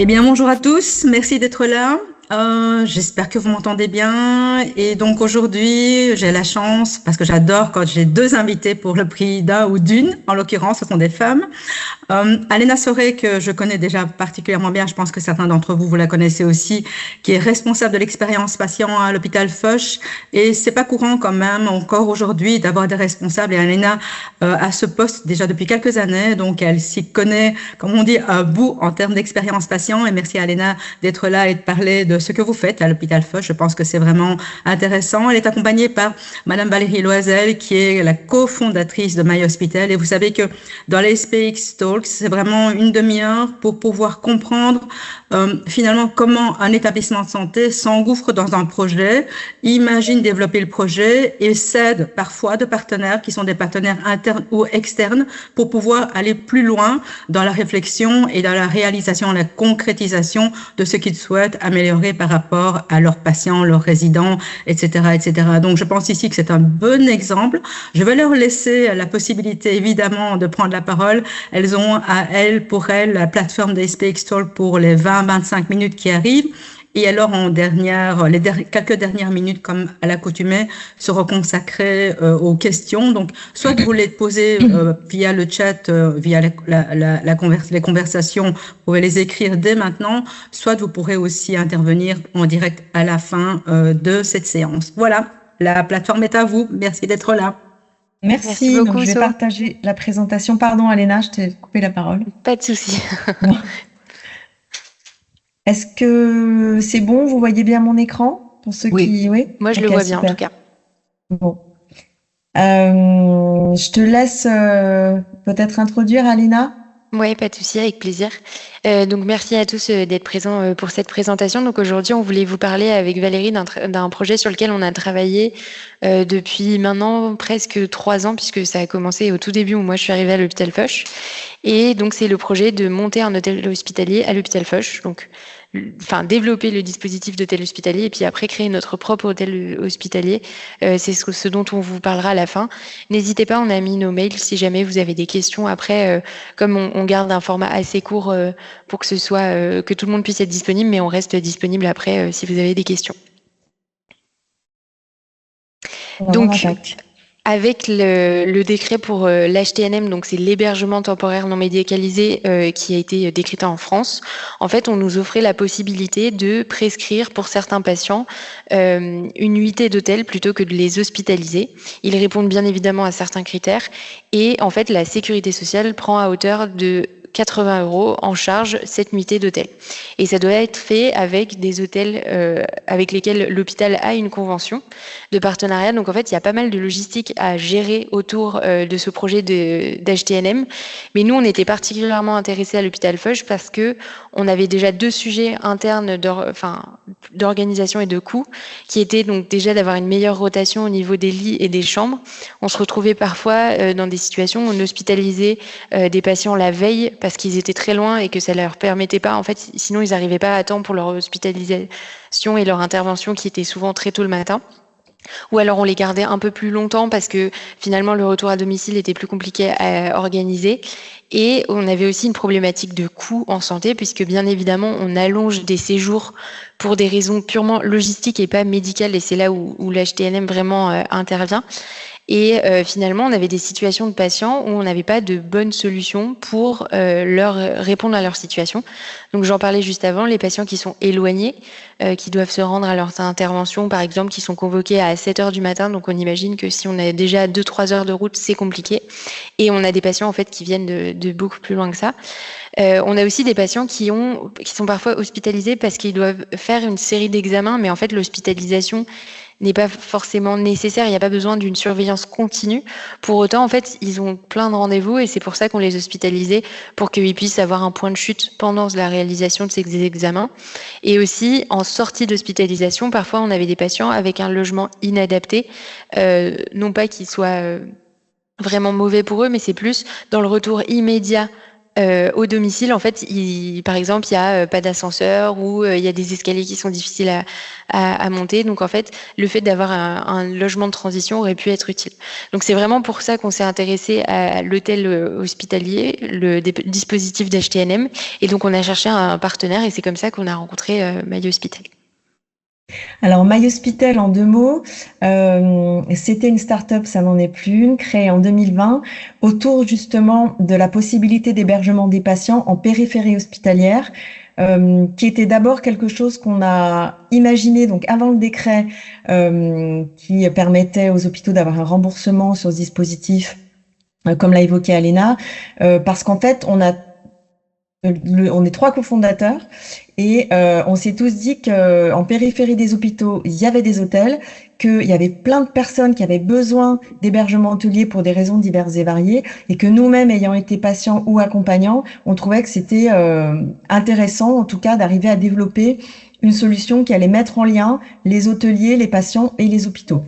Eh bien, bonjour à tous, merci d'être là. J'espère que vous m'entendez bien. Et donc aujourd'hui, j'ai la chance, parce que j'adore quand j'ai deux invités pour le prix d'un ou d'une, en l'occurrence, ce sont des femmes. Alena Soré, que je connais déjà particulièrement bien, je pense que certains d'entre vous, vous la connaissez aussi, qui est responsable de l'expérience patient à l'hôpital Foch. Et c'est pas courant quand même, encore aujourd'hui, d'avoir des responsables. Et Alena à ce poste déjà depuis quelques années, donc elle s'y connaît, comme on dit, à bout en termes d'expérience patient. Et merci à Alena d'être là et de parler de ce que vous faites à l'hôpital Foch. Je pense que c'est vraiment intéressant. Elle est accompagnée par Madame Valérie Loisel, qui est la cofondatrice de My Hospital. Et vous savez que dans les SPX Talks, c'est vraiment une demi-heure pour pouvoir comprendre finalement comment un établissement de santé s'engouffre dans un projet, imagine développer le projet et s'aide parfois de partenaires qui sont des partenaires internes ou externes pour pouvoir aller plus loin dans la réflexion et dans la réalisation, la concrétisation de ce qu'ils souhaitent améliorer par rapport à leurs patients, leurs résidents, etc., etc. Donc, je pense ici que c'est un bon exemple. Je vais leur laisser la possibilité, évidemment, de prendre la parole. Elles ont pour elles, la plateforme des SPX Talk pour les 20-25 minutes qui arrivent. Et alors, quelques dernières minutes, comme à l'accoutumée, seront consacrées aux questions. Donc, soit vous les posez via le chat, via les conversations, vous pouvez les écrire dès maintenant, soit vous pourrez aussi intervenir en direct à la fin de cette séance. Voilà, la plateforme est à vous. Merci d'être là. Merci beaucoup. Donc, je vais partager la présentation. Pardon, Alena, je t'ai coupé la parole. Pas de souci. Est-ce que c'est bon? Vous voyez bien mon écran? Pour ceux qui... Oui. Moi, je le vois bien, en tout cas. Bon. Je te laisse peut-être introduire, Alena. Oui, pas de souci, avec plaisir. Donc, merci à tous d'être présents pour cette présentation. Donc, aujourd'hui, on voulait vous parler avec Valérie d'un projet sur lequel on a travaillé depuis maintenant presque 3 ans, puisque ça a commencé au tout début où moi, je suis arrivée à l'hôpital Foch. Et donc, c'est le projet de monter un hôtel hospitalier à l'hôpital Foch. Donc, développer le dispositif d'hôtel hospitalier et puis après créer notre propre hôtel hospitalier. C'est ce dont on vous parlera à la fin. N'hésitez pas, on a mis nos mails si jamais vous avez des questions. Après, comme on garde un format assez court pour que ce soit que tout le monde puisse être disponible, mais on reste disponible après si vous avez des questions. Donc, avec le décret pour l'HTNM, donc c'est l'hébergement temporaire non médicalisé qui a été décrété en France, en fait, on nous offrait la possibilité de prescrire pour certains patients une nuitée d'hôtel plutôt que de les hospitaliser. Ils répondent bien évidemment à certains critères et en fait, la sécurité sociale prend à hauteur de 80 € en charge cette nuitée d'hôtel. Et ça doit être fait avec des hôtels avec lesquels l'hôpital a une convention de partenariat. Donc en fait, il y a pas mal de logistique à gérer autour de ce projet d'HTNM. Mais nous, on était particulièrement intéressés à l'hôpital Foch parce que on avait déjà 2 sujets internes d'organisation et de coûts qui étaient donc déjà d'avoir une meilleure rotation au niveau des lits et des chambres. On se retrouvait parfois dans des situations où on hospitalisait des patients la veille parce qu'ils étaient très loin et que ça leur permettait pas, en fait, sinon ils n'arrivaient pas à temps pour leur hospitalisation et leur intervention qui était souvent très tôt le matin. Ou alors on les gardait un peu plus longtemps parce que finalement le retour à domicile était plus compliqué à organiser. Et on avait aussi une problématique de coût en santé puisque bien évidemment on allonge des séjours pour des raisons purement logistiques et pas médicales et c'est là où l'HTNM vraiment intervient. Et finalement, on avait des situations de patients où on n'avait pas de bonne solution pour leur répondre à leur situation. Donc j'en parlais juste avant, les patients qui sont éloignés, qui doivent se rendre à leurs interventions, par exemple, qui sont convoqués à 7h du matin. Donc on imagine que si on a déjà 2-3 heures de route, c'est compliqué. Et on a des patients en fait qui viennent de beaucoup plus loin que ça. On a aussi des patients qui sont parfois hospitalisés parce qu'ils doivent faire une série d'examens, mais en fait l'hospitalisation n'est pas forcément nécessaire, il n'y a pas besoin d'une surveillance continue. Pour autant, en fait, ils ont plein de rendez-vous et c'est pour ça qu'on les hospitalisait, pour qu'ils puissent avoir un point de chute pendant la réalisation de ces examens. Et aussi, en sortie d'hospitalisation, parfois on avait des patients avec un logement inadapté, non pas qu'il soit vraiment mauvais pour eux, mais c'est plus dans le retour immédiat au domicile, en fait, par exemple, il y a pas d'ascenseur ou il y a des escaliers qui sont difficiles à monter. Donc, en fait, le fait d'avoir un logement de transition aurait pu être utile. Donc, c'est vraiment pour ça qu'on s'est intéressé à l'hôtel hospitalier, le dispositif d'HTNM. Et donc, on a cherché un partenaire et c'est comme ça qu'on a rencontré My Hospital. Alors, My Hospital, en 2 mots, c'était une start-up, ça n'en est plus une, créée en 2020 autour justement de la possibilité d'hébergement des patients en périphérie hospitalière, qui était d'abord quelque chose qu'on a imaginé donc avant le décret, qui permettait aux hôpitaux d'avoir un remboursement sur ce dispositif, comme l'a évoqué Alena, parce qu'en fait, on est 3 cofondateurs et on s'est tous dit qu'en périphérie des hôpitaux, il y avait des hôtels, qu'il y avait plein de personnes qui avaient besoin d'hébergement hôtelier pour des raisons diverses et variées, et que nous-mêmes, ayant été patients ou accompagnants, on trouvait que c'était intéressant, en tout cas, d'arriver à développer une solution qui allait mettre en lien les hôteliers, les patients et les hôpitaux.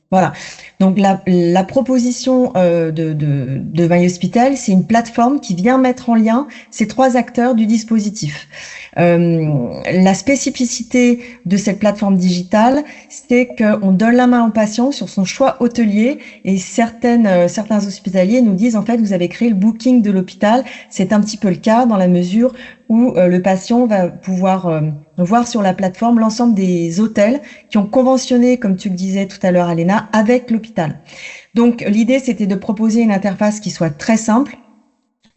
Voilà. Donc la proposition de My Hospital, c'est une plateforme qui vient mettre en lien ces 3 acteurs du dispositif. La spécificité de cette plateforme digitale, c'est qu'on donne la main au patient sur son choix hôtelier, et certains hospitaliers nous disent en fait vous avez créé le booking de l'hôpital. C'est un petit peu le cas dans la mesure où le patient va pouvoir voir sur la plateforme l'ensemble des hôtels qui ont conventionné, comme tu le disais tout à l'heure Alena, avec l'hôpital. Donc l'idée c'était de proposer une interface qui soit très simple,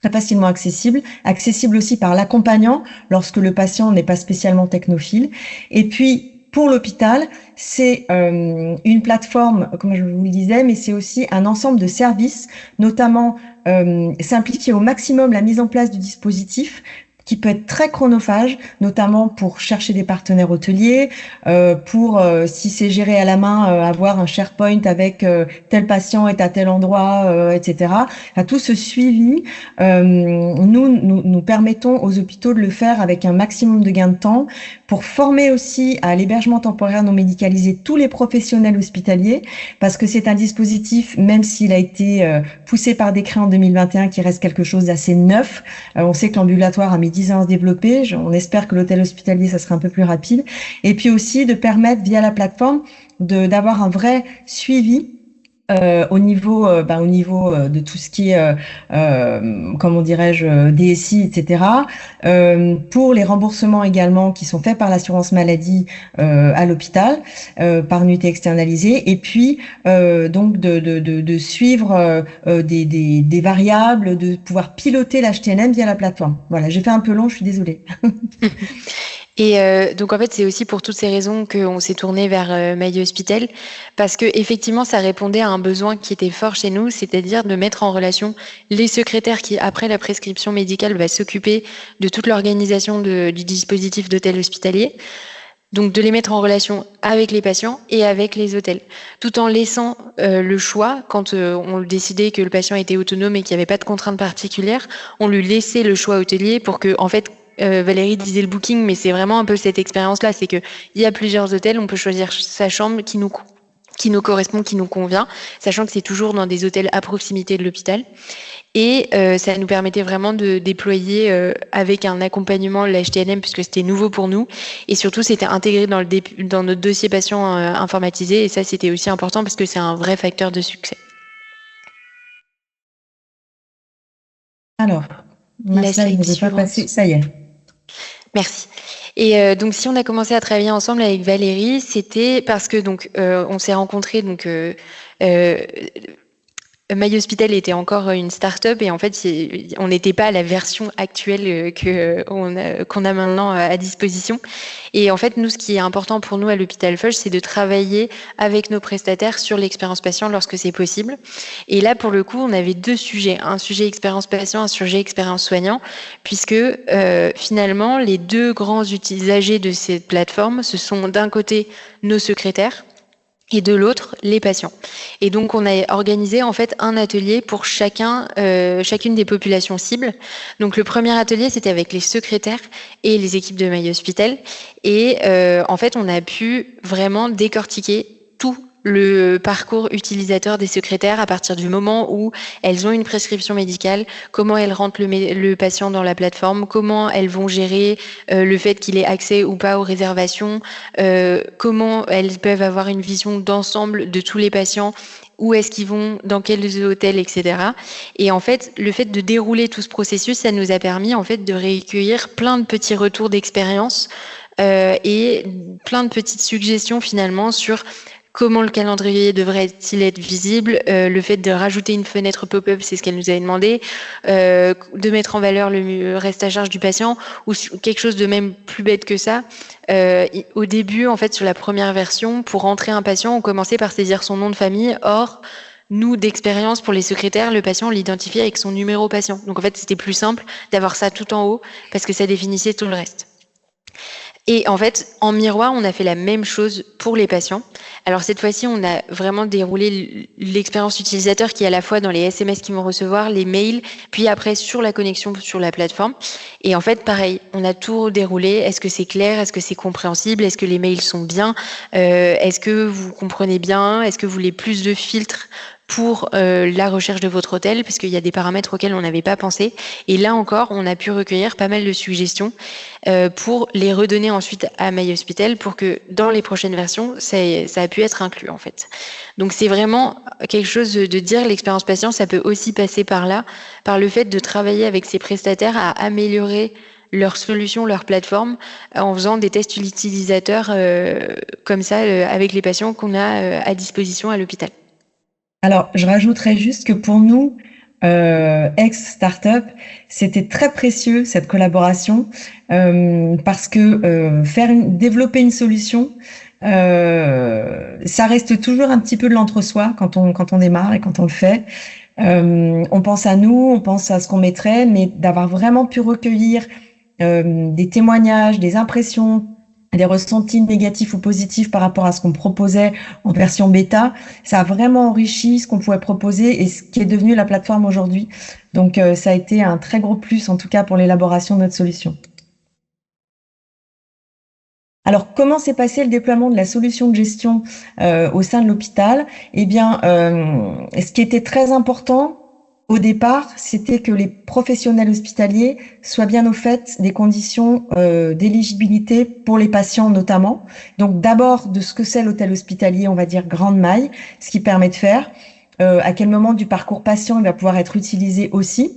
très facilement accessible aussi par l'accompagnant lorsque le patient n'est pas spécialement technophile. Et puis pour l'hôpital, c'est une plateforme, comme je vous le disais, mais c'est aussi un ensemble de services, notamment simplifier au maximum la mise en place du dispositif, qui peut être très chronophage, notamment pour chercher des partenaires hôteliers, pour, si c'est géré à la main, avoir un SharePoint avec tel patient est à tel endroit, etc. À tout ce suivi, nous permettons aux hôpitaux de le faire avec un maximum de gains de temps, pour former aussi à l'hébergement temporaire non médicalisé tous les professionnels hospitaliers, parce que c'est un dispositif, même s'il a été poussé par décret en 2021, qui reste quelque chose d'assez neuf. On sait que l'ambulatoire a mis 10 ans à se développer. On espère que l'hôtel hospitalier, ça sera un peu plus rapide. Et puis aussi de permettre, via la plateforme, d'avoir un vrai suivi au niveau de tout ce qui est, comment dirais-je, DSI, etc. Pour les remboursements également qui sont faits par l'assurance maladie à l'hôpital, par unité externalisée, et puis donc de suivre des variables, de pouvoir piloter l'HTNM via la plateforme. Voilà, j'ai fait un peu long, je suis désolée. Et donc en fait, c'est aussi pour toutes ces raisons qu'on s'est tourné vers My Hospital, parce que effectivement, ça répondait à un besoin qui était fort chez nous, c'est-à-dire de mettre en relation les secrétaires qui, après la prescription médicale, va s'occuper de toute l'organisation du dispositif d'hôtel hospitalier. Donc de les mettre en relation avec les patients et avec les hôtels, tout en laissant le choix, quand on décidait que le patient était autonome et qu'il n'y avait pas de contraintes particulières, on lui laissait le choix hôtelier pour que, en fait, Valérie disait le booking, mais c'est vraiment un peu cette expérience-là, c'est qu'il y a plusieurs hôtels, on peut choisir sa chambre qui nous correspond, qui nous convient, sachant que c'est toujours dans des hôtels à proximité de l'hôpital. Et ça nous permettait vraiment de déployer avec un accompagnement l'HTNM, puisque c'était nouveau pour nous. Et surtout, c'était intégré dans notre dossier patient informatisé. Et ça, c'était aussi important parce que c'est un vrai facteur de succès. Alors, la slide ne veut pas passer, ça y est. Merci. Et donc, si on a commencé à travailler ensemble avec Valérie, c'était parce que donc on s'est rencontrés donc My Hospital était encore une start-up et en fait, on n'était pas à la version actuelle qu'on a maintenant à disposition. Et en fait, nous, ce qui est important pour nous à l'hôpital Foch, c'est de travailler avec nos prestataires sur l'expérience patient lorsque c'est possible. Et là, pour le coup, on avait 2 sujets, un sujet expérience patient, un sujet expérience soignant, puisque finalement, les 2 grands usagers de cette plateforme, ce sont d'un côté nos secrétaires, et de l'autre, les patients. Et donc, on a organisé en fait un atelier pour chacune des populations cibles. Donc, le premier atelier, c'était avec les secrétaires et les équipes de My Hospital. Et en fait, on a pu vraiment décortiquer tout le parcours utilisateur des secrétaires à partir du moment où elles ont une prescription médicale, comment elles rentrent le patient dans la plateforme, comment elles vont gérer le fait qu'il ait accès ou pas aux réservations, comment elles peuvent avoir une vision d'ensemble de tous les patients, où est-ce qu'ils vont, dans quels hôtels, etc. Et en fait, le fait de dérouler tout ce processus, ça nous a permis en fait de recueillir plein de petits retours d'expérience et plein de petites suggestions finalement sur comment le calendrier devrait-il être visible, le fait de rajouter une fenêtre pop-up, c'est ce qu'elle nous avait demandé, de mettre en valeur le reste à charge du patient, ou quelque chose de même plus bête que ça. Au début, en fait, sur la première version, pour rentrer un patient, on commençait par saisir son nom de famille. Or, nous, d'expérience, pour les secrétaires, le patient, on l'identifiait avec son numéro patient. Donc, en fait, c'était plus simple d'avoir ça tout en haut parce que ça définissait tout le reste. Et en fait, en miroir, on a fait la même chose pour les patients. Alors cette fois-ci, on a vraiment déroulé l'expérience utilisateur qui est à la fois dans les SMS qu'ils vont recevoir, les mails, puis après sur la connexion sur la plateforme. Et en fait, pareil, on a tout déroulé. Est-ce que c'est clair? Est-ce que c'est compréhensible? Est-ce que les mails sont bien? Est-ce que vous comprenez bien? Est-ce que vous voulez plus de filtres pour la recherche de votre hôtel, parce qu'il y a des paramètres auxquels on n'avait pas pensé. Et là encore, on a pu recueillir pas mal de suggestions pour les redonner ensuite à MyHospital pour que dans les prochaines versions, ça a pu être inclus en fait. Donc c'est vraiment quelque chose de dire l'expérience patient, ça peut aussi passer par là, par le fait de travailler avec ses prestataires à améliorer leur solution, leur plateforme, en faisant des tests utilisateurs comme ça avec les patients qu'on a à disposition à l'hôpital. Alors, je rajouterais juste que pour nous, ex-startup, c'était très précieux cette collaboration parce que développer une solution, ça reste toujours un petit peu de l'entre-soi quand on démarre et quand on le fait. On pense à nous, on pense à ce qu'on mettrait, mais d'avoir vraiment pu recueillir des témoignages, des impressions, des ressentis négatifs ou positifs par rapport à ce qu'on proposait en version bêta, ça a vraiment enrichi ce qu'on pouvait proposer et ce qui est devenu la plateforme aujourd'hui. Donc, ça a été un très gros plus, en tout cas, pour l'élaboration de notre solution. Alors, comment s'est passé le déploiement de la solution de gestion au sein de l'hôpital? Eh bien, ce qui était très important, au départ, c'était que les professionnels hospitaliers soient bien au fait des conditions d'éligibilité pour les patients notamment. Donc d'abord de ce que c'est l'hôtel hospitalier, on va dire grande maille, ce qui permet de faire, à quel moment du parcours patient il va pouvoir être utilisé aussi.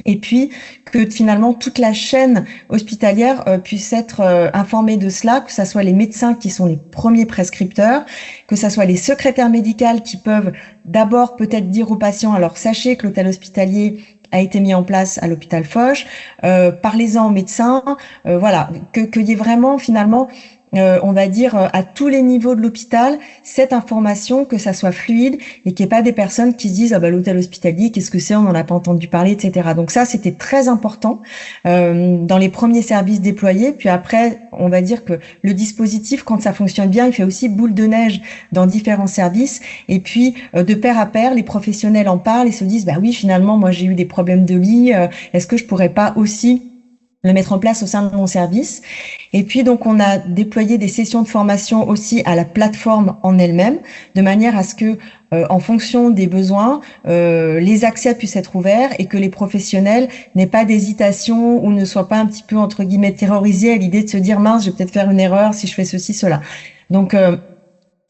Et puis que finalement toute la chaîne hospitalière puisse être informée de cela, que ce soit les médecins qui sont les premiers prescripteurs, que ce soit les secrétaires médicales qui peuvent d'abord peut-être dire aux patients, alors sachez que l'hôtel hospitalier a été mis en place à l'hôpital Foch, parlez-en aux médecins, voilà, qu'il y ait vraiment finalement on va dire à tous les niveaux de l'hôpital cette information, que ça soit fluide et qu'il n'y ait pas des personnes qui se disent ah bah l'hôtel hospitalier qu'est-ce que c'est, on n'en a pas entendu parler, etc. Donc ça c'était très important dans les premiers services déployés. Puis après on va dire que le dispositif quand ça fonctionne bien il fait aussi boule de neige dans différents services et puis de pair à pair les professionnels en parlent et se disent bah oui finalement moi j'ai eu des problèmes de lit, est-ce que je pourrais pas aussi le mettre en place au sein de mon service. Et puis donc on a déployé des sessions de formation aussi à la plateforme en elle-même, de manière à ce que en fonction des besoins, les accès puissent être ouverts et que les professionnels n'aient pas d'hésitation ou ne soient pas un petit peu entre guillemets terrorisés à l'idée de se dire mince, je vais peut-être faire une erreur si je fais ceci, cela. Donc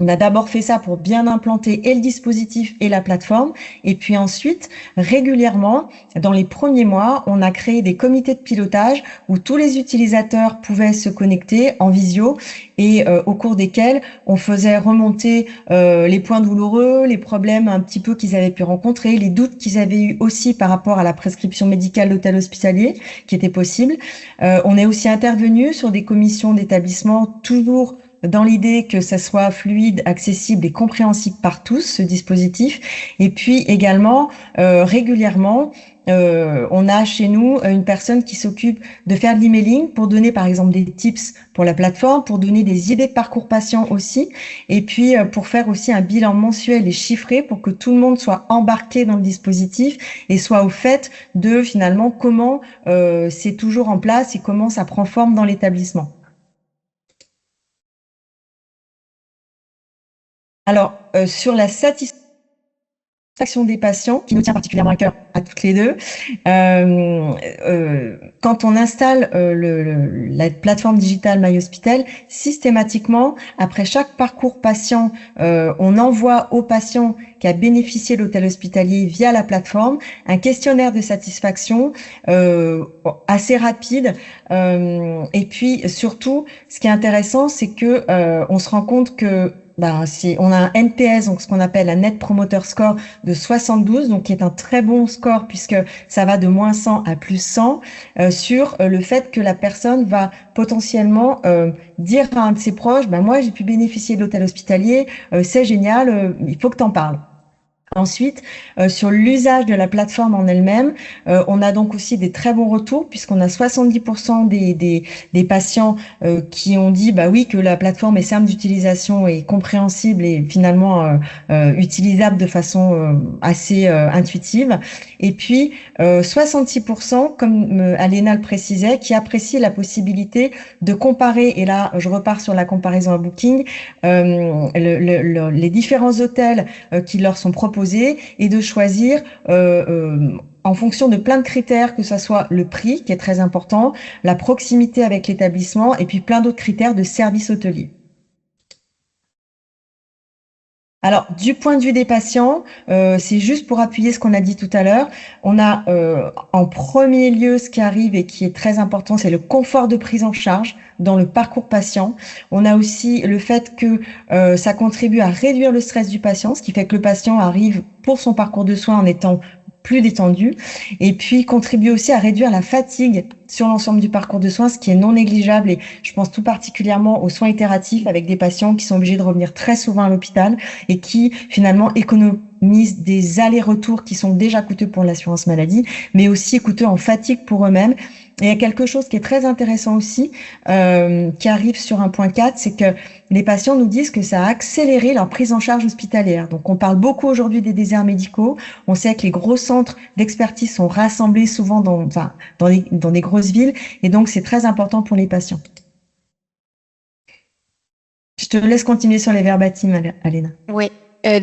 on a d'abord fait ça pour bien implanter et le dispositif et la plateforme. Et puis ensuite, régulièrement, dans les premiers mois, on a créé des comités de pilotage où tous les utilisateurs pouvaient se connecter en visio et au cours desquels on faisait remonter les points douloureux, les problèmes un petit peu qu'ils avaient pu rencontrer, les doutes qu'ils avaient eu aussi par rapport à la prescription médicale d'hôtel hospitalier qui était possible. On est aussi intervenu sur des commissions d'établissement toujours dans l'idée que ça soit fluide, accessible et compréhensible par tous, ce dispositif. Et puis également, régulièrement, on a chez nous une personne qui s'occupe de faire de l'emailing pour donner par exemple des tips pour la plateforme, pour donner des idées de parcours patient aussi, et puis pour faire aussi un bilan mensuel et chiffré pour que tout le monde soit embarqué dans le dispositif et soit au fait de finalement comment c'est toujours en place et comment ça prend forme dans l'établissement. Alors, sur la satisfaction des patients, qui nous tient particulièrement à cœur à toutes les deux. Quand on installe la plateforme digitale MyHospital, systématiquement, après chaque parcours patient, on envoie au patient qui a bénéficié de l'hôtel hospitalier via la plateforme un questionnaire de satisfaction assez rapide. Et puis surtout, ce qui est intéressant, c'est que on se rend compte que si on a un NPS, donc ce qu'on appelle un Net Promoter Score de 72, donc qui est un très bon score puisque ça va de moins 100 à plus 100, sur le fait que la personne va potentiellement dire à un de ses proches, moi j'ai pu bénéficier de l'hôtel hospitalier, c'est génial, il faut que t'en parles. Ensuite, sur l'usage de la plateforme en elle-même, on a donc aussi des très bons retours puisqu'on a 70% des patients qui ont dit oui que la plateforme est simple d'utilisation et compréhensible et finalement utilisable de façon assez intuitive. Et puis 66%, comme Alena le précisait, qui apprécient la possibilité de comparer, et là je repars sur la comparaison à Booking, les différents hôtels qui leur sont proposés et de choisir en fonction de plein de critères, que ce soit le prix qui est très important, la proximité avec l'établissement et puis plein d'autres critères de service hôtelier. Alors, du point de vue des patients, c'est juste pour appuyer ce qu'on a dit tout à l'heure. On a en premier lieu ce qui arrive et qui est très important, c'est le confort de prise en charge dans le parcours patient. On a aussi le fait que ça contribue à réduire le stress du patient, ce qui fait que le patient arrive pour son parcours de soins en étant plus détendu, et puis contribue aussi à réduire la fatigue sur l'ensemble du parcours de soins, ce qui est non négligeable, et je pense tout particulièrement aux soins itératifs avec des patients qui sont obligés de revenir très souvent à l'hôpital et qui finalement économisent des allers-retours qui sont déjà coûteux pour l'assurance maladie, mais aussi coûteux en fatigue pour eux-mêmes. Et il y a quelque chose qui est très intéressant aussi, qui arrive sur un point 4, c'est que les patients nous disent que ça a accéléré leur prise en charge hospitalière. Donc on parle beaucoup aujourd'hui des déserts médicaux. On sait que les gros centres d'expertise sont rassemblés souvent dans des grosses villes, et donc c'est très important pour les patients. Je te laisse continuer sur les verbatim, Alena. Oui.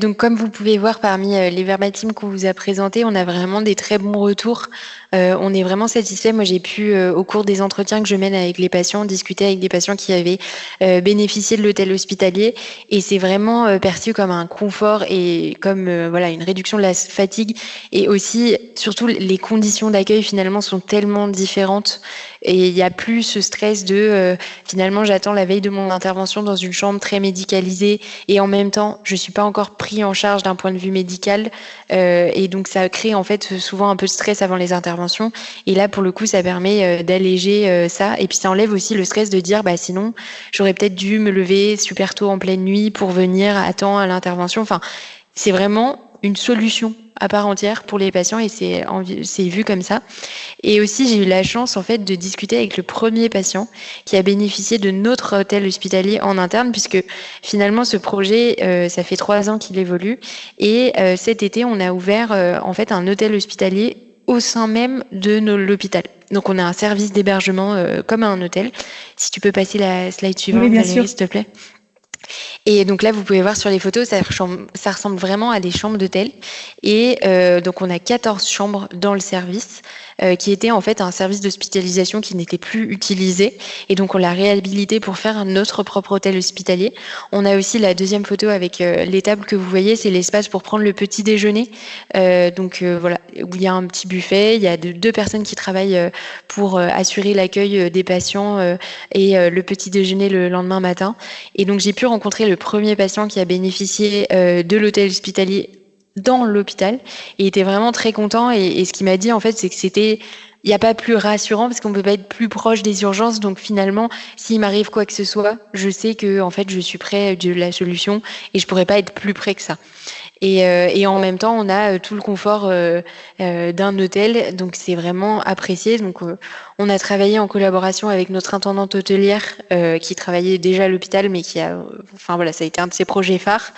Donc, comme vous pouvez voir parmi les verbatim qu'on vous a présentés, on a vraiment des très bons retours. On est vraiment satisfait. Moi, j'ai pu, au cours des entretiens que je mène avec les patients, discuter avec des patients qui avaient bénéficié de l'hôtel hospitalier, et c'est vraiment perçu comme un confort et comme une réduction de la fatigue, et aussi, surtout, les conditions d'accueil finalement sont tellement différentes, et il n'y a plus ce stress de finalement j'attends la veille de mon intervention dans une chambre très médicalisée et en même temps je suis pas encore pris en charge d'un point de vue médical, et donc ça crée en fait souvent un peu de stress avant les interventions, et là pour le coup ça permet d'alléger ça, et puis ça enlève aussi le stress de dire sinon j'aurais peut-être dû me lever super tôt en pleine nuit pour venir à temps à l'intervention. Enfin, c'est vraiment une solution à part entière pour les patients, et c'est vu comme ça. Et aussi, j'ai eu la chance en fait de discuter avec le premier patient qui a bénéficié de notre hôtel hospitalier en interne, puisque finalement ce projet, ça fait 3 ans qu'il évolue, et cet été, on a ouvert en fait un hôtel hospitalier au sein même de l'hôpital. Donc on a un service d'hébergement comme un hôtel. Si tu peux passer la slide suivante, oui, bien Valérie, sûr. s'il te plaît. Et donc là, vous pouvez voir sur les photos, ça ressemble vraiment à des chambres d'hôtel. Et donc on a 14 chambres dans le service, qui était en fait un service d'hospitalisation qui n'était plus utilisé. Et donc on l'a réhabilité pour faire notre propre hôtel hospitalier. On a aussi la deuxième photo avec les tables que vous voyez, c'est l'espace pour prendre le petit déjeuner. Voilà, où il y a un petit buffet, il y a 2 personnes qui travaillent pour assurer l'accueil des patients et le petit déjeuner le lendemain matin. Et donc j'ai pu rencontrer le premier patient qui a bénéficié de l'hôtel hospitalier dans l'hôpital, et il était vraiment très content, et ce qu'il m'a dit en fait c'est que il n'y a pas plus rassurant parce qu'on peut pas être plus proche des urgences, donc finalement s'il m'arrive quoi que ce soit, je sais que en fait je suis près de la solution et je pourrais pas être plus près que ça. Et en même temps, on a tout le confort d'un hôtel, donc c'est vraiment apprécié. Donc, on a travaillé en collaboration avec notre intendante hôtelière qui travaillait déjà à l'hôpital, mais ça a été un de ses projets phares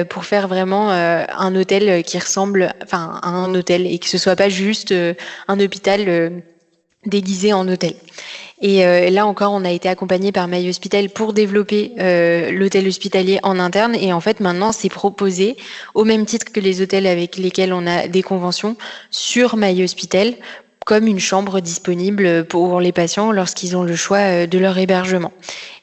pour faire vraiment un hôtel qui ressemble, à un hôtel, et que ce soit pas juste un hôpital déguisé en hôtel. Et là encore, on a été accompagné par MyHospital pour développer l'hôtel hospitalier en interne. Et en fait, maintenant, c'est proposé au même titre que les hôtels avec lesquels on a des conventions sur MyHospital comme une chambre disponible pour les patients lorsqu'ils ont le choix de leur hébergement.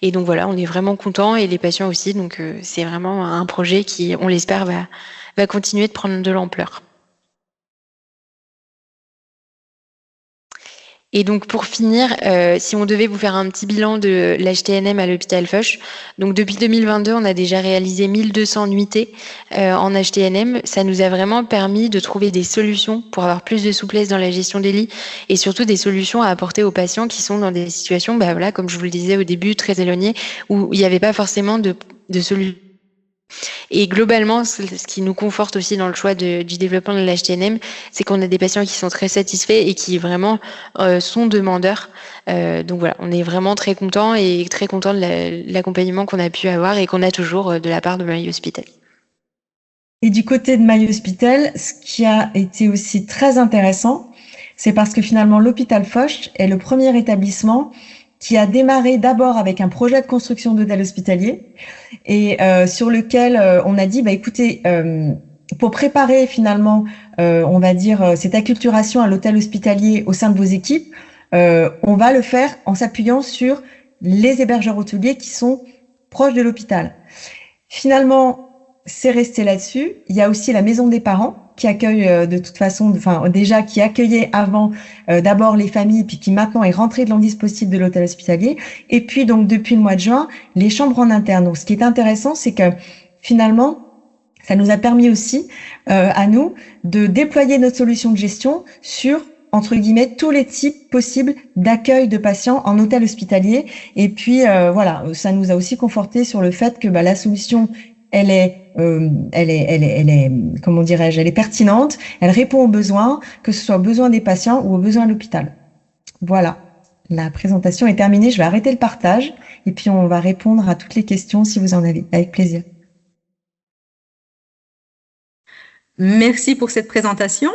Et donc voilà, on est vraiment contents et les patients aussi. Donc c'est vraiment un projet qui, on l'espère, va continuer de prendre de l'ampleur. Et donc pour finir, si on devait vous faire un petit bilan de l'HTNM à l'hôpital Foch, donc depuis 2022, on a déjà réalisé 1200 nuitées en HTNM. Ça nous a vraiment permis de trouver des solutions pour avoir plus de souplesse dans la gestion des lits et surtout des solutions à apporter aux patients qui sont dans des situations, voilà, comme je vous le disais au début, très éloignées, où il n'y avait pas forcément de solution. Et globalement, ce qui nous conforte aussi dans le choix du développement de l'HTNM, c'est qu'on a des patients qui sont très satisfaits et qui vraiment sont demandeurs. Donc voilà, on est vraiment très contents et très contents de l'accompagnement qu'on a pu avoir et qu'on a toujours de la part de MyHospital. Et du côté de MyHospital, ce qui a été aussi très intéressant, c'est parce que finalement l'hôpital Foch est le premier établissement qui a démarré d'abord avec un projet de construction d'hôtel hospitalier et sur lequel on a dit, écoutez, pour préparer finalement, on va dire, cette acculturation à l'hôtel hospitalier au sein de vos équipes, on va le faire en s'appuyant sur les hébergeurs hôteliers qui sont proches de l'hôpital. Finalement, c'est resté là-dessus. Il y a aussi la maison des parents qui accueille de toute façon, déjà qui accueillait avant d'abord les familles, puis qui maintenant est rentré dans le dispositif de l'hôtel hospitalier. Et puis donc depuis le mois de juin, les chambres en interne. Donc ce qui est intéressant, c'est que finalement, ça nous a permis aussi à nous de déployer notre solution de gestion sur entre guillemets tous les types possibles d'accueil de patients en hôtel hospitalier. Et puis voilà, ça nous a aussi conforté sur le fait que la solution elle est comment dirais-je, elle est pertinente, elle répond aux besoins, que ce soit aux besoins des patients ou aux besoins de l'hôpital. Voilà, la présentation est terminée, je vais arrêter le partage et puis on va répondre à toutes les questions si vous en avez, avec plaisir. Merci pour cette présentation.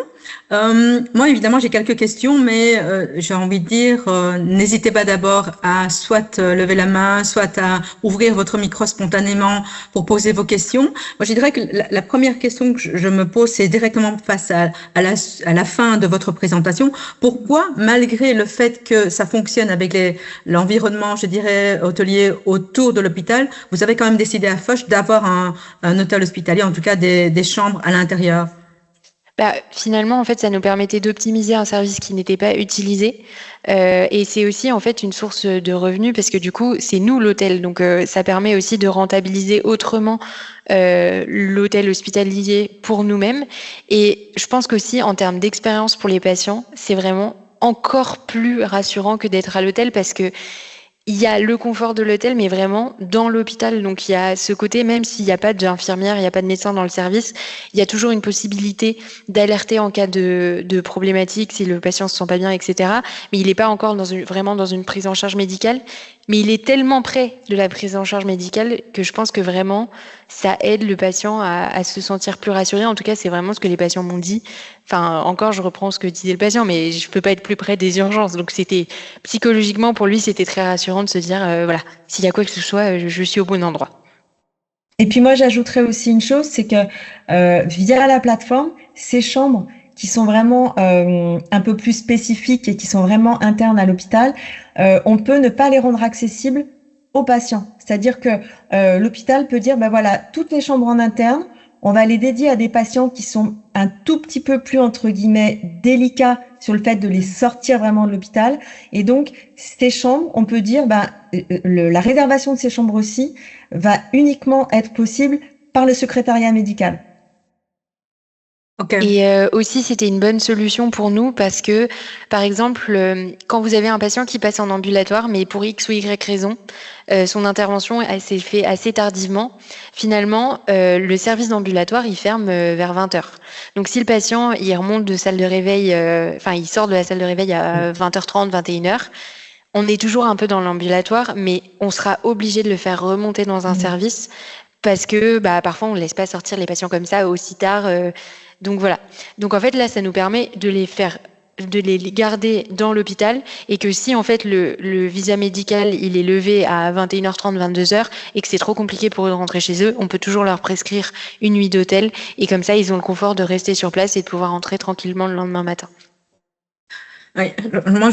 Moi, évidemment, j'ai quelques questions, mais j'ai envie de dire, n'hésitez pas d'abord à soit lever la main, soit à ouvrir votre micro spontanément pour poser vos questions. Moi, je dirais que la première question que je me pose, c'est directement face à la fin de votre présentation. Pourquoi, malgré le fait que ça fonctionne avec l'environnement, je dirais, hôtelier autour de l'hôpital, vous avez quand même décidé à Foch d'avoir un hôtel hospitalier, en tout cas des chambres à l'intérieur? Finalement, en fait, ça nous permettait d'optimiser un service qui n'était pas utilisé. Et c'est aussi, en fait, une source de revenus parce que du coup, c'est nous l'hôtel. Donc, ça permet aussi de rentabiliser autrement l'hôtel hospitalier pour nous-mêmes. Et je pense qu'aussi, en termes d'expérience pour les patients, c'est vraiment encore plus rassurant que d'être à l'hôtel parce que il y a le confort de l'hôtel, mais vraiment dans l'hôpital. Donc, il y a ce côté, même s'il n'y a pas d'infirmière, il n'y a pas de médecin dans le service, il y a toujours une possibilité d'alerter en cas de problématique, si le patient se sent pas bien, etc. Mais il n'est pas encore vraiment dans une prise en charge médicale. Mais il est tellement près de la prise en charge médicale que je pense que vraiment, ça aide le patient à se sentir plus rassuré. En tout cas, c'est vraiment ce que les patients m'ont dit. Enfin, encore, je reprends ce que disait le patient, mais je peux pas être plus près des urgences. Donc, c'était psychologiquement, pour lui, c'était très rassurant de se dire, voilà, s'il y a quoi que ce soit, je suis au bon endroit. Et puis moi, j'ajouterais aussi une chose, c'est que via la plateforme, ces chambres qui sont vraiment un peu plus spécifiques et qui sont vraiment internes à l'hôpital, on peut ne pas les rendre accessibles aux patients. C'est-à-dire que l'hôpital peut dire, voilà, toutes les chambres en interne, on va les dédier à des patients qui sont un tout petit peu plus, entre guillemets, délicats sur le fait de les sortir vraiment de l'hôpital. Et donc, ces chambres, on peut dire, la réservation de ces chambres aussi va uniquement être possible par le secrétariat médical. Okay. Et aussi, c'était une bonne solution pour nous parce que, par exemple, quand vous avez un patient qui passe en ambulatoire, mais pour X ou Y raison, son intervention s'est faite assez tardivement. Finalement, le service d'ambulatoire, il ferme vers 20h. Donc, si le patient, il remonte de salle de réveil, il sort de la salle de réveil à 20h30, 21h, on est toujours un peu dans l'ambulatoire, mais on sera obligé de le faire remonter dans un service parce que parfois, on ne laisse pas sortir les patients comme ça aussi tard. Donc voilà. Donc en fait, là, ça nous permet de les faire de les garder dans l'hôpital et que si en fait le visa médical il est levé à 21h30, 22h et que c'est trop compliqué pour eux de rentrer chez eux, on peut toujours leur prescrire une nuit d'hôtel et comme ça ils ont le confort de rester sur place et de pouvoir rentrer tranquillement le lendemain matin. Oui, moi,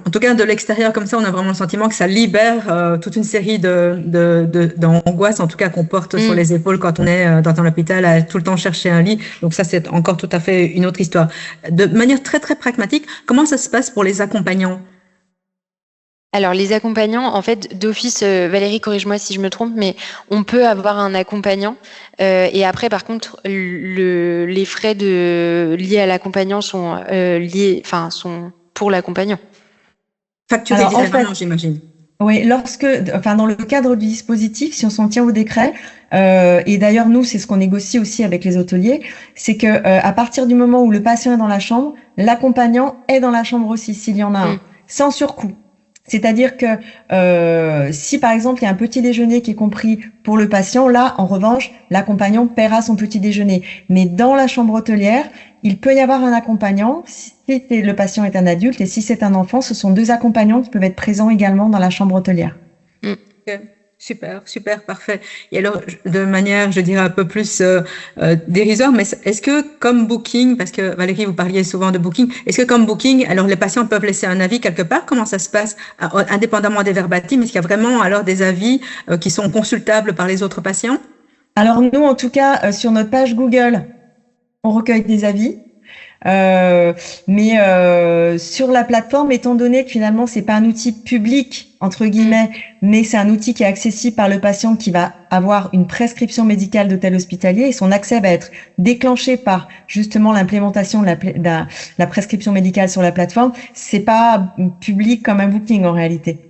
en tout cas, de l'extérieur, comme ça, on a vraiment le sentiment que ça libère toute une série d'angoisses, en tout cas, qu'on porte sur les épaules quand on est dans l'hôpital à tout le temps chercher un lit. Donc ça, c'est encore tout à fait une autre histoire. De manière très, très pragmatique, comment ça se passe pour les accompagnants? Alors, les accompagnants, en fait, d'office, Valérie, corrige-moi si je me trompe, mais on peut avoir un accompagnant. Et après, par contre, les frais liés à l'accompagnant sont sont pour l'accompagnant. Facturé différemment, j'imagine. Oui, dans le cadre du dispositif, si on s'en tient au décret, et d'ailleurs nous, c'est ce qu'on négocie aussi avec les hôteliers, c'est que à partir du moment où le patient est dans la chambre, l'accompagnant est dans la chambre aussi, s'il y en a un, sans surcoût. C'est-à-dire que si par exemple il y a un petit déjeuner qui est compris pour le patient, là en revanche l'accompagnant paiera son petit déjeuner. Mais dans la chambre hôtelière, il peut y avoir un accompagnant si le patient est un adulte et si c'est un enfant, ce sont 2 accompagnants qui peuvent être présents également dans la chambre hôtelière. Okay. Super, parfait. Et alors, de manière, je dirais, un peu plus dérisoire, mais est-ce que comme Booking, parce que Valérie, vous parliez souvent de Booking, est-ce que comme Booking, alors les patients peuvent laisser un avis quelque part? Comment ça se passe, indépendamment des verbatims? Est-ce qu'il y a vraiment alors des avis qui sont consultables par les autres patients? Alors nous, en tout cas, sur notre page Google, on recueille des avis. Mais sur la plateforme, étant donné que finalement c'est pas un outil public entre guillemets, mais c'est un outil qui est accessible par le patient qui va avoir une prescription médicale d'hôtel hospitalier et son accès va être déclenché par justement l'implémentation de la prescription médicale sur la plateforme. C'est pas public comme un Booking en réalité.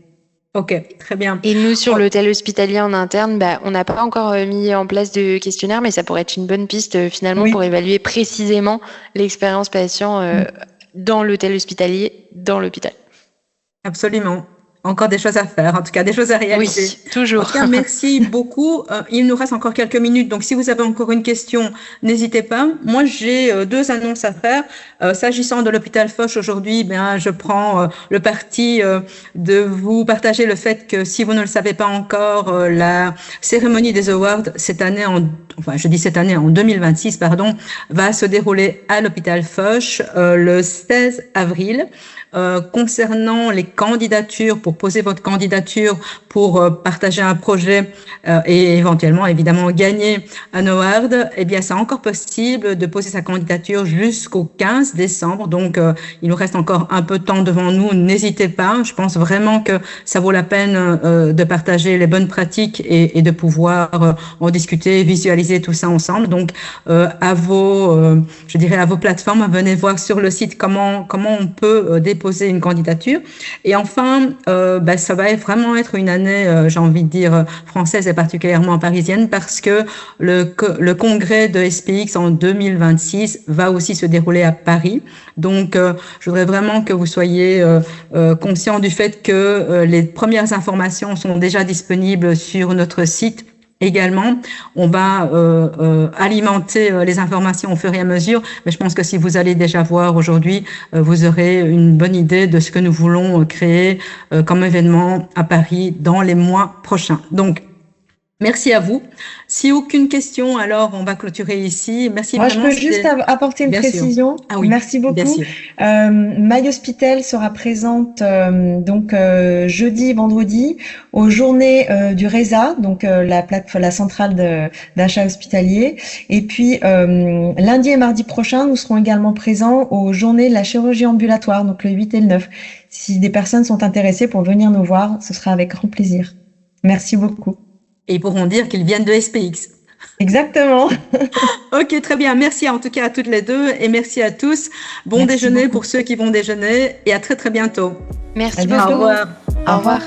Ok, très bien. Et nous, sur l'hôtel hospitalier en interne, on n'a pas encore mis en place de questionnaire, mais ça pourrait être une bonne piste finalement pour évaluer précisément l'expérience patient dans l'hôtel hospitalier, dans l'hôpital. Absolument. Encore des choses à faire, en tout cas des choses à réaliser. Oui, toujours. En tout cas, merci beaucoup. Il nous reste encore quelques minutes, donc si vous avez encore une question, n'hésitez pas. Moi, j'ai 2 annonces à faire. S'agissant de l'hôpital Foch aujourd'hui, je prends le parti de vous partager le fait que si vous ne le savez pas encore, la cérémonie des awards cette année, en 2026, va se dérouler à l'hôpital Foch le 16 avril. Concernant les candidatures, pour poser votre candidature pour partager un projet et éventuellement évidemment gagner un award, c'est encore possible de poser sa candidature jusqu'au 15 décembre. Donc il nous reste encore un peu de temps devant nous. N'hésitez pas. Je pense vraiment que ça vaut la peine de partager les bonnes pratiques et de pouvoir en discuter, visualiser tout ça ensemble. Donc à vos plateformes, venez voir sur le site comment on peut déposer une candidature. Et enfin, ça va vraiment être une année, j'ai envie de dire, française et particulièrement parisienne, parce que le congrès de SPX en 2026 va aussi se dérouler à Paris. Donc, je voudrais vraiment que vous soyez conscients du fait que les premières informations sont déjà disponibles sur notre site. Également, on va alimenter les informations au fur et à mesure, mais je pense que si vous allez déjà voir aujourd'hui, vous aurez une bonne idée de ce que nous voulons créer comme événement à Paris dans les mois prochains. Donc, merci à vous. Si aucune question, alors on va clôturer ici. Merci Moi, vraiment. Je peux juste apporter une précision. Ah oui, merci beaucoup. MyHospital sera présente jeudi et vendredi aux journées du RESA, donc la centrale d'achat hospitalier. Et puis lundi et mardi prochain, nous serons également présents aux journées de la chirurgie ambulatoire, donc le 8 et le 9. Si des personnes sont intéressées pour venir nous voir, ce sera avec grand plaisir. Merci beaucoup. Et ils pourront dire qu'ils viennent de SPX. Exactement. Ok, très bien. Merci en tout cas à toutes les deux et merci à tous. Bon déjeuner pour ceux qui vont déjeuner et à très très bientôt. Merci beaucoup. Au revoir.